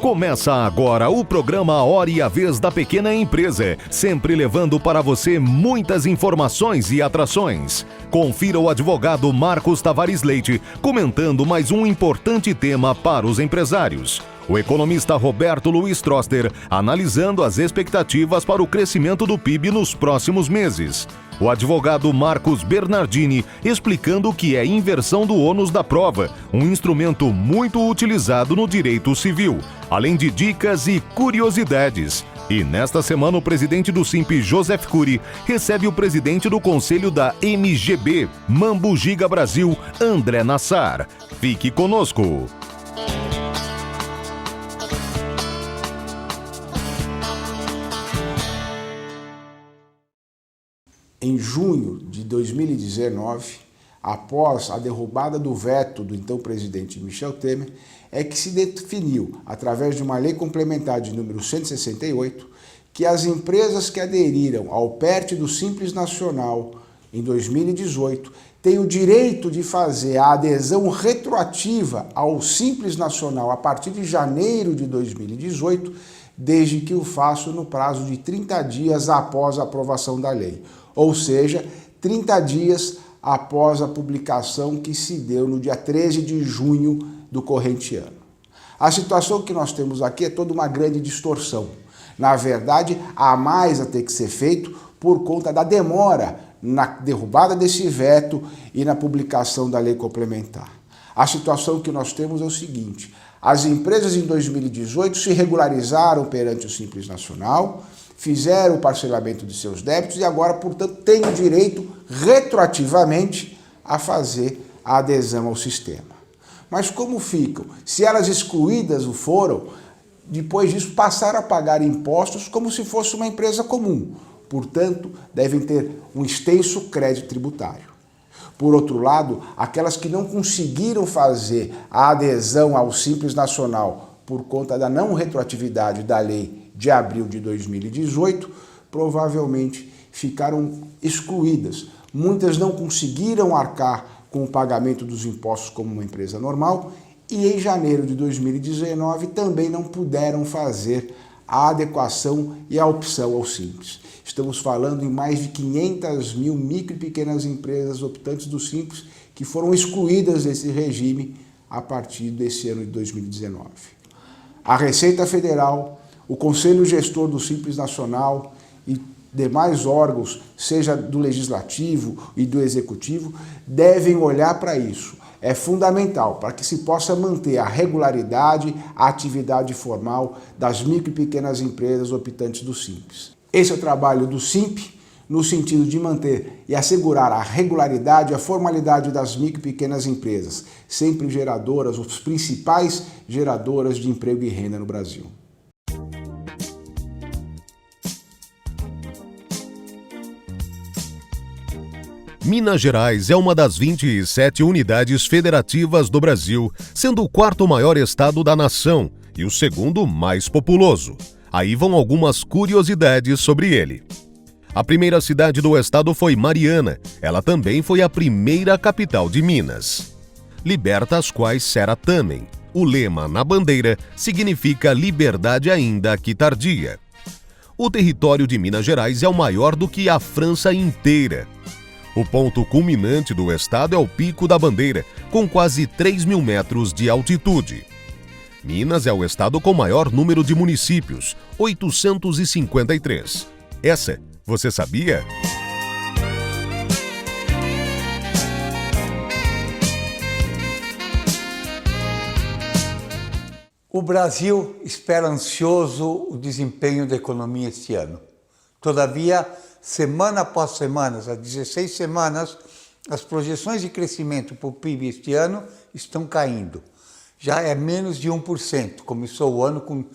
Começa agora o programa A Hora e a Vez da Pequena Empresa, sempre levando para você muitas informações e atrações. Confira o advogado Marcos Tavares Leite comentando mais um importante tema para os empresários. O economista Roberto Luiz Troster analisando as expectativas para o crescimento do PIB nos próximos meses. O advogado Marcos Bernardini explicando o que é inversão do ônus da prova, um instrumento muito utilizado no direito civil, além de dicas e curiosidades. E nesta semana o presidente do Simp, Joseph Cury, recebe o presidente do conselho da MGB, Mambo Giga Brasil, André Nassar. Fique conosco! Em junho de 2019, após a derrubada do veto do então presidente Michel Temer, é que se definiu, através de uma lei complementar de número 168, que as empresas que aderiram ao PERT do Simples Nacional em 2018 têm o direito de fazer a adesão retroativa ao Simples Nacional a partir de janeiro de 2018, desde que o façam no prazo de 30 dias após a aprovação da lei. Ou seja, 30 dias após a publicação que se deu no dia 13 de junho do corrente ano. A situação que nós temos aqui é toda uma grande distorção. Na verdade, há mais a ter que ser feito por conta da demora na derrubada desse veto e na publicação da lei complementar. A situação que nós temos é o seguinte: as empresas em 2018 se regularizaram perante o Simples Nacional, fizeram o parcelamento de seus débitos e agora, portanto, têm o direito retroativamente a fazer a adesão ao sistema. Mas como ficam? Se elas excluídas o foram, depois disso passaram a pagar impostos como se fosse uma empresa comum. Portanto, devem ter um extenso crédito tributário. Por outro lado, aquelas que não conseguiram fazer a adesão ao Simples Nacional por conta da não retroatividade da lei de abril de 2018, provavelmente ficaram excluídas. Muitas não conseguiram arcar com o pagamento dos impostos como uma empresa normal e em janeiro de 2019 também não puderam fazer a adequação e a opção ao Simples. Estamos falando em mais de 500 mil micro e pequenas empresas optantes do Simples que foram excluídas desse regime a partir desse ano de 2019. A Receita Federal, o Conselho Gestor do Simples Nacional e demais órgãos, seja do Legislativo e do Executivo, devem olhar para isso. É fundamental para que se possa manter a regularidade, a atividade formal das micro e pequenas empresas optantes do Simples. Esse é o trabalho do Simp, no sentido de manter e assegurar a regularidade e a formalidade das micro e pequenas empresas, sempre geradoras, os principais geradoras de emprego e renda no Brasil. Minas Gerais é uma das 27 unidades federativas do Brasil, sendo o quarto maior estado da nação e o segundo mais populoso. Aí vão algumas curiosidades sobre ele. A primeira cidade do estado foi Mariana. Ela também foi a primeira capital de Minas. Liberta as quais será também. O lema na bandeira significa liberdade ainda que tardia. O território de Minas Gerais é o maior do que a França inteira. O ponto culminante do estado é o Pico da Bandeira, com quase 3.000 metros de altitude. Minas é o estado com maior número de municípios, 853. Essa, você sabia? O Brasil espera ansioso o desempenho da economia este ano. Todavia, semana após semana, há 16 semanas, as projeções de crescimento para o PIB este ano estão caindo. Já é menos de 1%, começou o ano com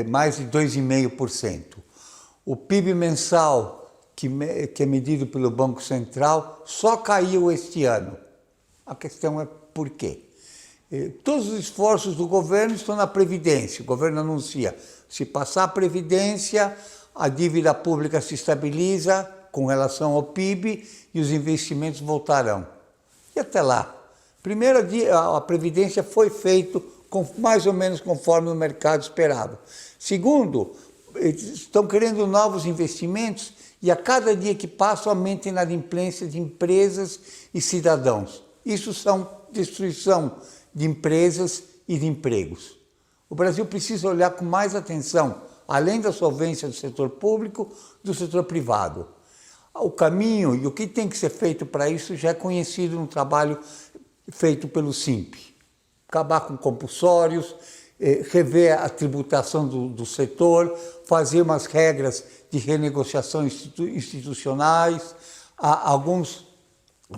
mais de 2,5%. O PIB mensal, que é medido pelo Banco Central, só caiu este ano. A questão é por quê? Todos os esforços do governo estão na Previdência. O governo anuncia, se passar a Previdência, a dívida pública se estabiliza com relação ao PIB e os investimentos voltarão. E até lá? Primeiro, a Previdência foi feito mais ou menos conforme o mercado esperava. Segundo, eles estão querendo novos investimentos e a cada dia que passa aumenta a inadimplência de empresas e cidadãos. Isso são destruição de empresas e de empregos. O Brasil precisa olhar com mais atenção, além da solvência do setor público, do setor privado. O caminho e o que tem que ser feito para isso já é conhecido no trabalho feito pelo SINP. Acabar com compulsórios, rever a tributação do setor, fazer umas regras de renegociação institucionais, alguns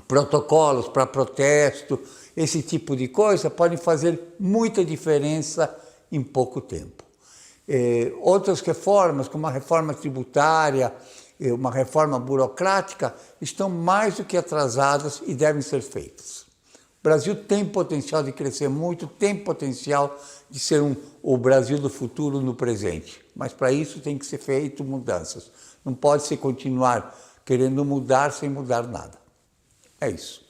protocolos para protesto, esse tipo de coisa podem fazer muita diferença em pouco tempo. Outras reformas, como a reforma tributária, uma reforma burocrática, estão mais do que atrasadas e devem ser feitas. O Brasil tem potencial de crescer muito, tem potencial de ser o Brasil do futuro no presente, mas para isso tem que ser feito mudanças. Não pode se continuar querendo mudar sem mudar nada. É isso.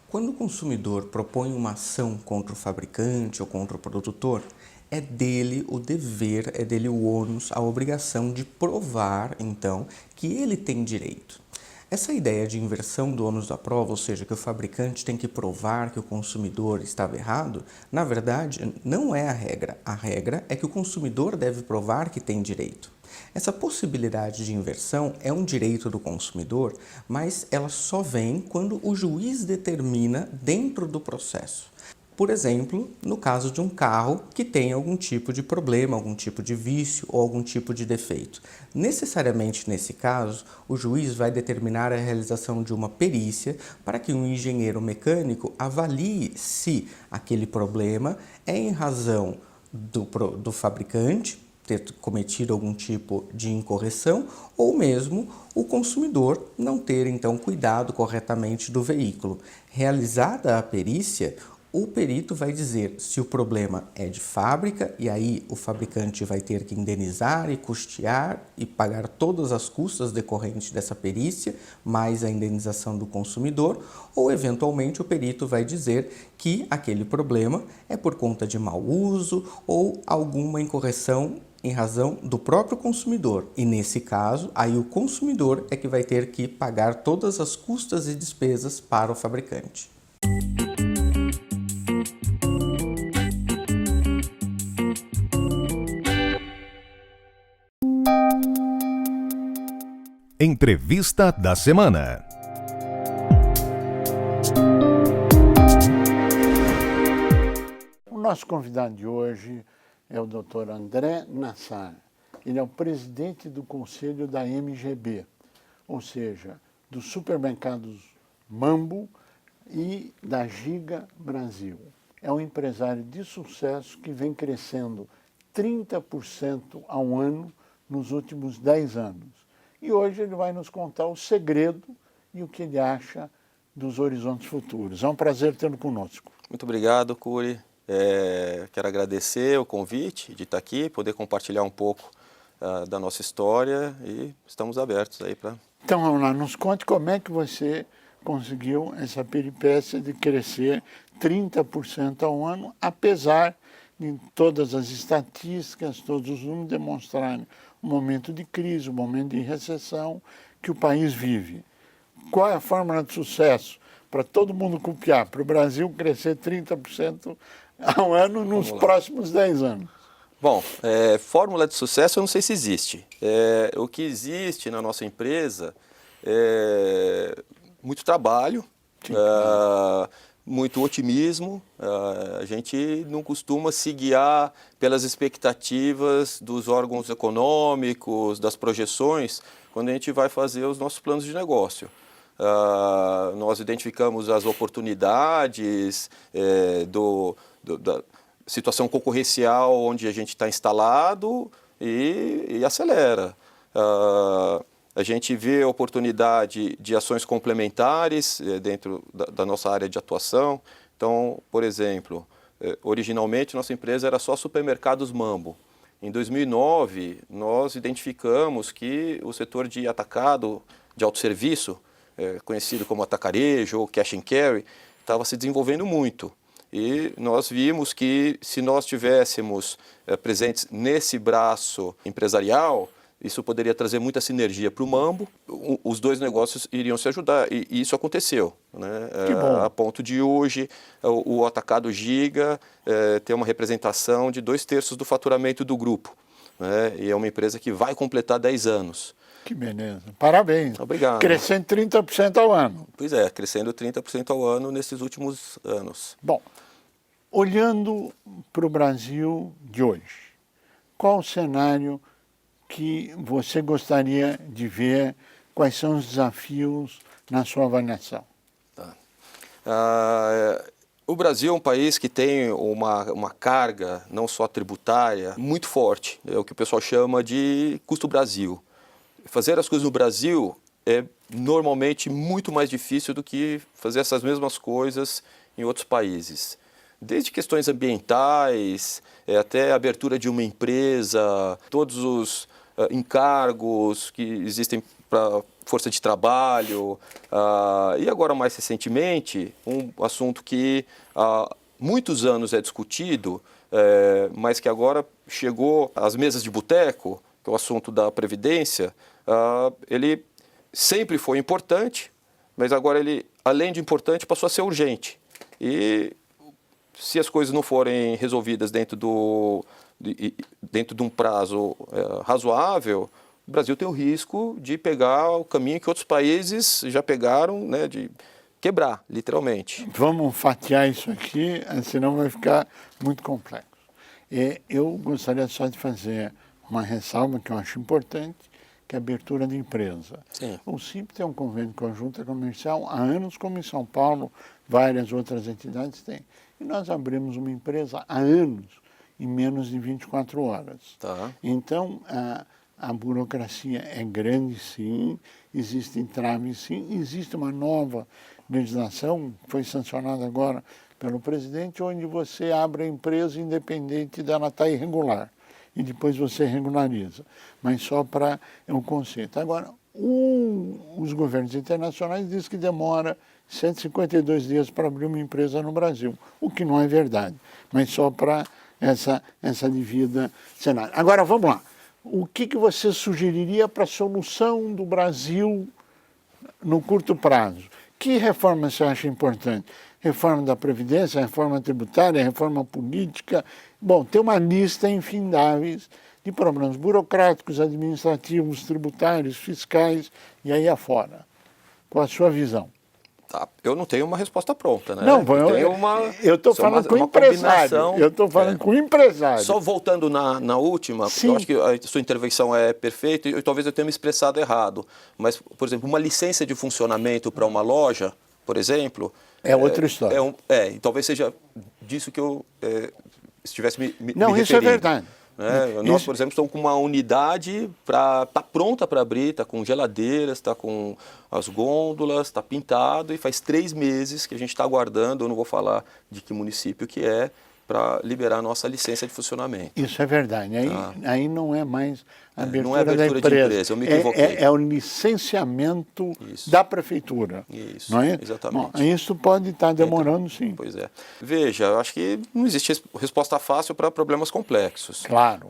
Quando o consumidor propõe uma ação contra o fabricante ou contra o produtor, é dele o dever, é dele o ônus, a obrigação de provar, então, que ele tem direito. Essa ideia de inversão do ônus da prova, ou seja, que o fabricante tem que provar que o consumidor estava errado, na verdade, não é a regra. A regra é que o consumidor deve provar que tem direito. Essa possibilidade de inversão é um direito do consumidor, mas ela só vem quando o juiz determina dentro do processo. Por exemplo, no caso de um carro que tem algum tipo de problema, algum tipo de vício ou algum tipo de defeito. Necessariamente nesse caso, o juiz vai determinar a realização de uma perícia para que um engenheiro mecânico avalie se aquele problema é em razão do fabricante ter cometido algum tipo de incorreção ou mesmo o consumidor não ter então cuidado corretamente do veículo. Realizada a perícia, o perito vai dizer se o problema é de fábrica e aí o fabricante vai ter que indenizar e custear e pagar todas as custas decorrentes dessa perícia, mais a indenização do consumidor, ou eventualmente o perito vai dizer que aquele problema é por conta de mau uso ou alguma incorreção em razão do próprio consumidor. E nesse caso, aí o consumidor é que vai ter que pagar todas as custas e despesas para o fabricante. Entrevista da semana. O nosso convidado de hoje é o Dr. André Nassar. Ele é o presidente do conselho da MGB, ou seja, dos supermercados Mambo e da Giga Brasil. É um empresário de sucesso que vem crescendo 30% ao ano nos últimos 10 anos. E hoje ele vai nos contar o segredo e o que ele acha dos horizontes futuros. É um prazer tê-lo conosco. Muito obrigado, Cury. Quero agradecer o convite de estar aqui, poder compartilhar um pouco da nossa história e estamos abertos aí para... Então vamos lá, nos conte como é que você conseguiu essa peripécia de crescer 30% ao ano, apesar de todas as estatísticas, todos os números demonstrarem um momento de crise, um momento de recessão que o país vive. Qual é a fórmula de sucesso para todo mundo copiar, para o Brasil crescer 30% ao ano nos próximos 10 anos? Bom, fórmula de sucesso eu não sei se existe. O que existe na nossa empresa é muito trabalho, muito otimismo. A gente não costuma se guiar pelas expectativas dos órgãos econômicos, das projeções, quando a gente vai fazer os nossos planos de negócio. Nós identificamos as oportunidades da situação concorrencial onde a gente está instalado e acelera. A gente vê a oportunidade de ações complementares dentro da nossa área de atuação. Então, por exemplo, originalmente nossa empresa era só supermercados Mambo. Em 2009, nós identificamos que o setor de atacado de autosserviço, conhecido como atacarejo ou cash and carry, estava se desenvolvendo muito. E nós vimos que se nós tivéssemos presentes nesse braço empresarial, isso poderia trazer muita sinergia para o Mambo, os dois negócios iriam se ajudar, e isso aconteceu, né? Que bom. A ponto de hoje o Atacado Giga ter uma representação de 2/3 do faturamento do grupo, né? E é uma empresa que vai completar 10 anos. Que beleza. Parabéns. Obrigado. Crescendo 30% ao ano. Pois é, crescendo 30% ao ano nesses últimos anos. Bom, olhando para o Brasil de hoje, qual o cenário que você gostaria de ver? Quais são os desafios na sua avaliação? Tá. O Brasil é um país que tem uma carga, não só tributária, muito forte. É o que o pessoal chama de custo Brasil. Fazer as coisas no Brasil é normalmente muito mais difícil do que fazer essas mesmas coisas em outros países. Desde questões ambientais, até a abertura de uma empresa, todos os encargos que existem para força de trabalho, e agora mais recentemente, um assunto que há muitos anos é discutido, mas que agora chegou às mesas de boteco, que é o assunto da Previdência. Ele sempre foi importante, mas agora ele, além de importante, passou a ser urgente. E se as coisas não forem resolvidas dentro de um prazo razoável, o Brasil tem o risco de pegar o caminho que outros países já pegaram, né, de quebrar, literalmente. Vamos fatiar isso aqui, senão vai ficar muito complexo. Eu gostaria só de fazer uma ressalva que eu acho importante, que é a abertura de empresa. Sim. O CIP tem um convênio com a Junta Comercial há anos, como em São Paulo, várias outras entidades têm. E nós abrimos uma empresa há anos, em menos de 24 horas. Tá. Então, a burocracia é grande, sim, existem entraves, sim, existe uma nova legislação, que foi sancionada agora pelo presidente, onde você abre a empresa independente dela estar irregular. E depois você regulariza, mas só para um conceito. Agora, os governos internacionais dizem que demora 152 dias para abrir uma empresa no Brasil, o que não é verdade, mas só para essa devida cenário. Agora, vamos lá. O que você sugeriria para a solução do Brasil no curto prazo? Que reforma você acha importante? Reforma da Previdência, reforma tributária, reforma política? Bom, tem uma lista infindáveis de problemas burocráticos, administrativos, tributários, fiscais e aí afora. Qual a sua visão? Tá. Eu não tenho uma resposta pronta, né? Não, eu estou falando com empresário. Eu estou falando com empresário. Só voltando na última, Sim. Eu acho que a sua intervenção é perfeita e talvez eu tenha me expressado errado. Mas, por exemplo, uma licença de funcionamento para uma loja, por exemplo... É outra história. E talvez seja disso que eu estivesse me Não, referindo. isso é verdade. Nós, por exemplo, estamos com uma unidade tá pronta para abrir, está com geladeiras, está com as gôndolas, está pintado e faz 3 meses que a gente está aguardando, eu não vou falar de que município que é, para liberar a nossa licença de funcionamento. Isso é verdade. Aí não é mais a abertura, não é abertura da empresa. De empresa, eu me equivoquei. É o licenciamento da prefeitura. Isso, não é? exatamente. Bom, isso pode estar demorando, sim. Pois é. Veja, eu acho que não existe resposta fácil para problemas complexos. Claro.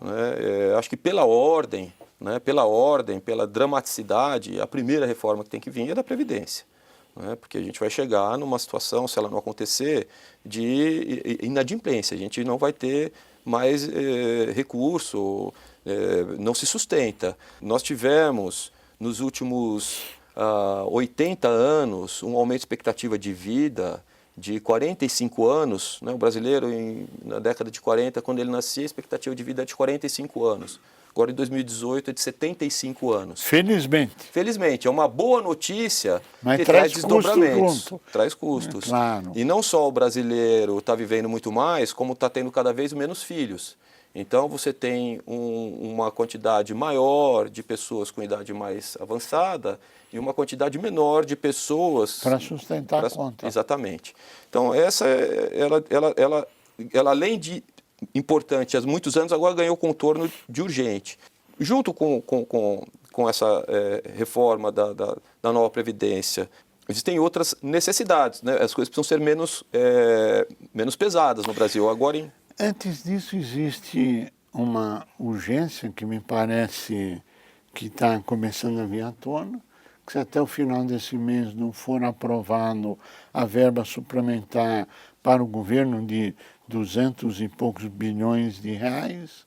Acho que pela ordem, pela dramaticidade, a primeira reforma que tem que vir é da Previdência. Porque a gente vai chegar numa situação, se ela não acontecer, de inadimplência. A gente não vai ter mais recurso, não se sustenta. Nós tivemos, nos últimos 80 anos, um aumento de expectativa de vida de 45 anos. O brasileiro, na década de 40, quando ele nascia, a expectativa de vida é de 45 anos. Agora, em 2018, é de 75 anos. Felizmente. Felizmente. É uma boa notícia, mas que traz desdobramentos. Custo. Traz custos. Claro. E não só o brasileiro está vivendo muito mais, como está tendo cada vez menos filhos. Então, você tem uma quantidade maior de pessoas com idade mais avançada e uma quantidade menor de pessoas... Para sustentar a conta. Exatamente. Então, ela além de importante há muitos anos, agora ganhou contorno de urgente. Junto com com essa reforma da nova Previdência, existem outras necessidades, né? As coisas precisam ser menos pesadas no Brasil. Agora, Antes disso, existe uma urgência que me parece que está começando a vir à tona, que se até o final desse mês não for aprovado a verba suplementar para o governo de 200 e poucos bilhões de reais,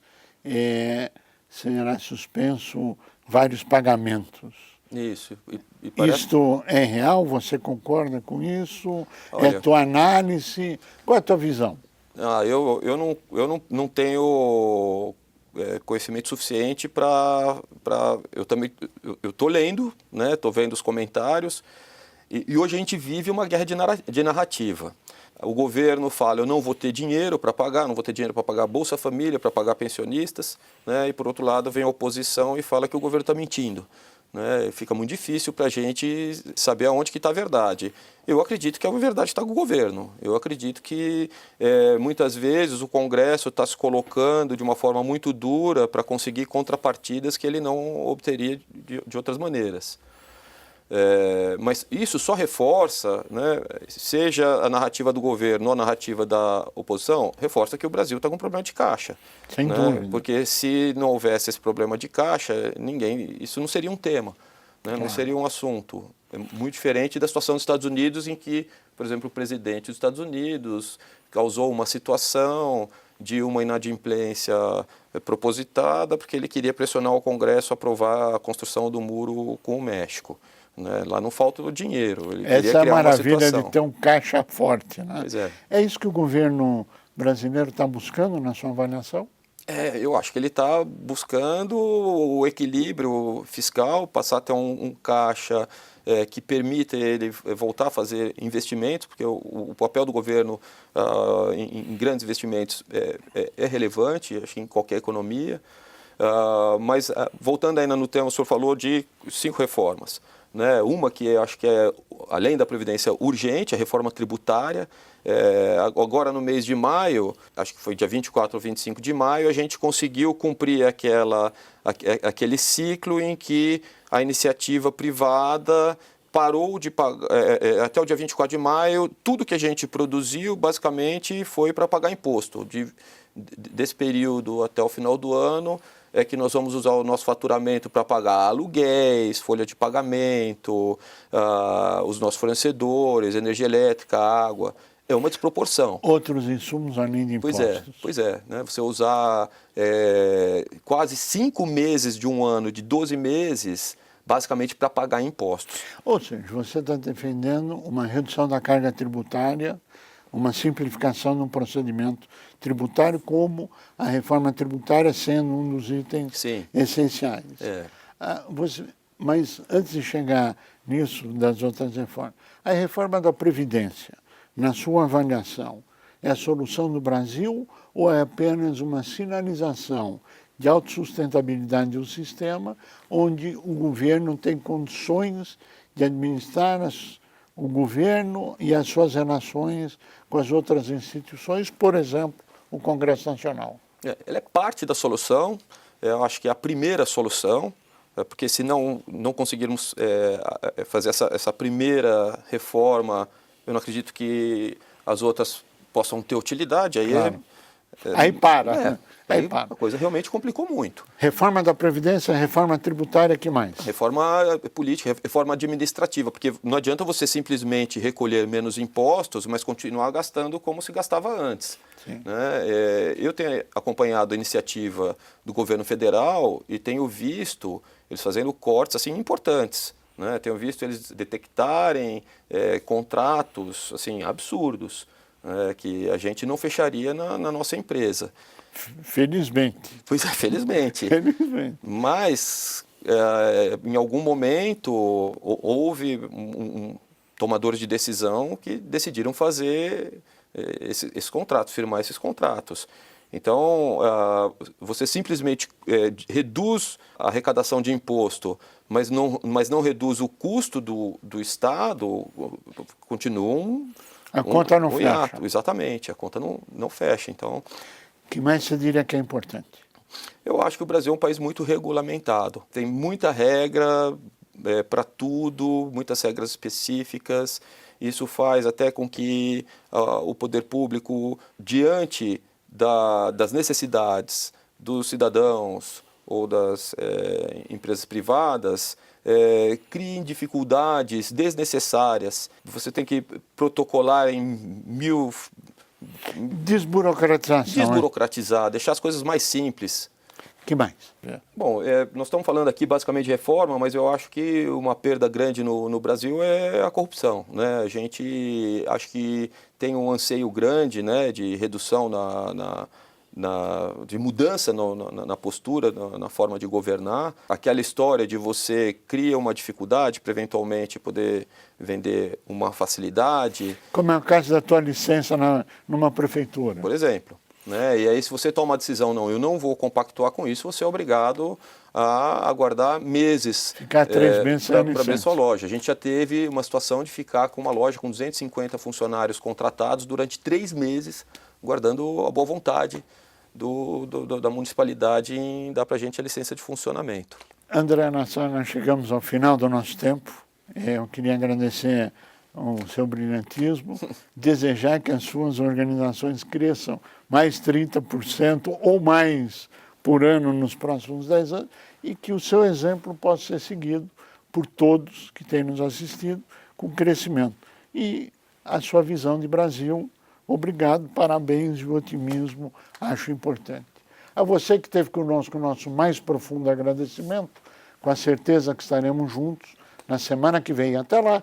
será suspenso vários pagamentos. isso. E parece... Isto é real? Você concorda com isso? Olha, é tua análise? Qual é a tua visão? Eu não tenho conhecimento suficiente para... Eu estou lendo, né? Estou vendo os comentários, e hoje a gente vive uma guerra de narrativa. O governo fala, eu não vou ter dinheiro para pagar, não vou ter dinheiro para pagar Bolsa Família, para pagar pensionistas, né? E por outro lado vem a oposição e fala que o governo está mentindo. Né? Fica muito difícil para a gente saber aonde que está a verdade. Eu acredito que a verdade está com o governo. Eu acredito que muitas vezes o Congresso está se colocando de uma forma muito dura para conseguir contrapartidas que ele não obteria de outras maneiras. Mas isso só reforça, né, seja a narrativa do governo ou a narrativa da oposição, reforça que o Brasil está com um problema de caixa. Sem né? dúvida. Porque se não houvesse esse problema de caixa, isso não seria um tema, né? Não seria um assunto. É muito diferente da situação dos Estados Unidos, em que, por exemplo, o presidente dos Estados Unidos causou uma situação de uma inadimplência propositada, porque ele queria pressionar o Congresso a aprovar a construção do muro com o México. Né? Lá não falta o dinheiro. Ele queria Essa é a criar uma maravilha situação. de ter um caixa forte. Né? Pois é. É isso que o governo brasileiro está buscando na sua avaliação? Eu acho que ele está buscando o equilíbrio fiscal, passar a ter um caixa que permita ele voltar a fazer investimentos, porque o papel do governo em grandes investimentos é relevante, acho que em qualquer economia. Mas, voltando ainda no tema, o senhor falou de 5 reformas. Né? Uma que eu acho que é, além da Previdência, urgente, a reforma tributária. Agora, no mês de maio, acho que foi dia 24 ou 25 de maio, a gente conseguiu cumprir aquele ciclo em que a iniciativa privada parou de pagar, até o dia 24 de maio, tudo que a gente produziu, basicamente, foi para pagar imposto. Desse período até o final do ano, é que nós vamos usar o nosso faturamento para pagar aluguéis, folha de pagamento, os nossos fornecedores, energia elétrica, água. É uma desproporção. Outros insumos além de impostos. Pois é. Né? Você usar quase 5 meses de um ano, de 12 meses, basicamente para pagar impostos. Ou seja, você está defendendo uma redução da carga tributária, uma simplificação no procedimento tributário, como a reforma tributária sendo um dos itens essenciais. Mas antes de chegar nisso, das outras reformas, a reforma da Previdência, na sua avaliação, é a solução do Brasil ou é apenas uma sinalização de autossustentabilidade do sistema, onde o governo tem condições de administrar o governo e as suas relações com as outras instituições, por exemplo, o Congresso Nacional? Ela é parte da solução, eu acho que é a primeira solução, porque se não conseguirmos fazer essa primeira reforma, eu não acredito que as outras possam ter utilidade. Aí, claro. Aí para. Aí a coisa realmente complicou muito. Reforma da Previdência, reforma tributária, que mais? Reforma política, reforma administrativa, porque não adianta você simplesmente recolher menos impostos, mas continuar gastando como se gastava antes. Né? Eu tenho acompanhado a iniciativa do governo federal e tenho visto eles fazendo cortes assim, importantes. Né? Tenho visto eles detectarem contratos assim, absurdos, que a gente não fecharia na nossa empresa. Felizmente. Pois é, felizmente. Felizmente. Mas, em algum momento, houve tomadores de decisão que decidiram fazer esses contratos, firmar esses contratos. Então, você simplesmente reduz a arrecadação de imposto, mas não reduz o custo do Estado, continua a conta não fecha. Exatamente, a conta não fecha. Então, o que mais você diria que é importante? Eu acho que o Brasil é um país muito regulamentado. Tem muita regra para tudo, muitas regras específicas. Isso faz até com que o poder público, diante das necessidades dos cidadãos ou das empresas privadas, criem dificuldades desnecessárias. Você tem que protocolar em mil... Desburocratizar, deixar as coisas mais simples. Que mais? Bom, nós estamos falando aqui basicamente de reforma, mas eu acho que uma perda grande no Brasil é a corrupção, né? A gente acho que tem um anseio grande, né, de redução de mudança na postura, na forma de governar. Aquela história de você cria uma dificuldade para eventualmente poder vender uma facilidade. Como é o caso da tua licença numa prefeitura. Por exemplo. Né? E aí, se você toma a decisão, não, eu não vou compactuar com isso, você é obrigado a aguardar meses. Ficar 3 meses para abrir sua loja. A gente já teve uma situação de ficar com uma loja com 250 funcionários contratados durante 3 meses, guardando a boa vontade da municipalidade em dar para a gente a licença de funcionamento. André Nassar, nós chegamos ao final do nosso tempo. Eu queria agradecer o seu brilhantismo, desejar que as suas organizações cresçam mais 30% ou mais por ano nos próximos 10 anos e que o seu exemplo possa ser seguido por todos que têm nos assistido com crescimento. E a sua visão de Brasil, obrigado, parabéns e o otimismo acho importante. A você que esteve conosco, o nosso mais profundo agradecimento, com a certeza que estaremos juntos na semana que vem. Até lá!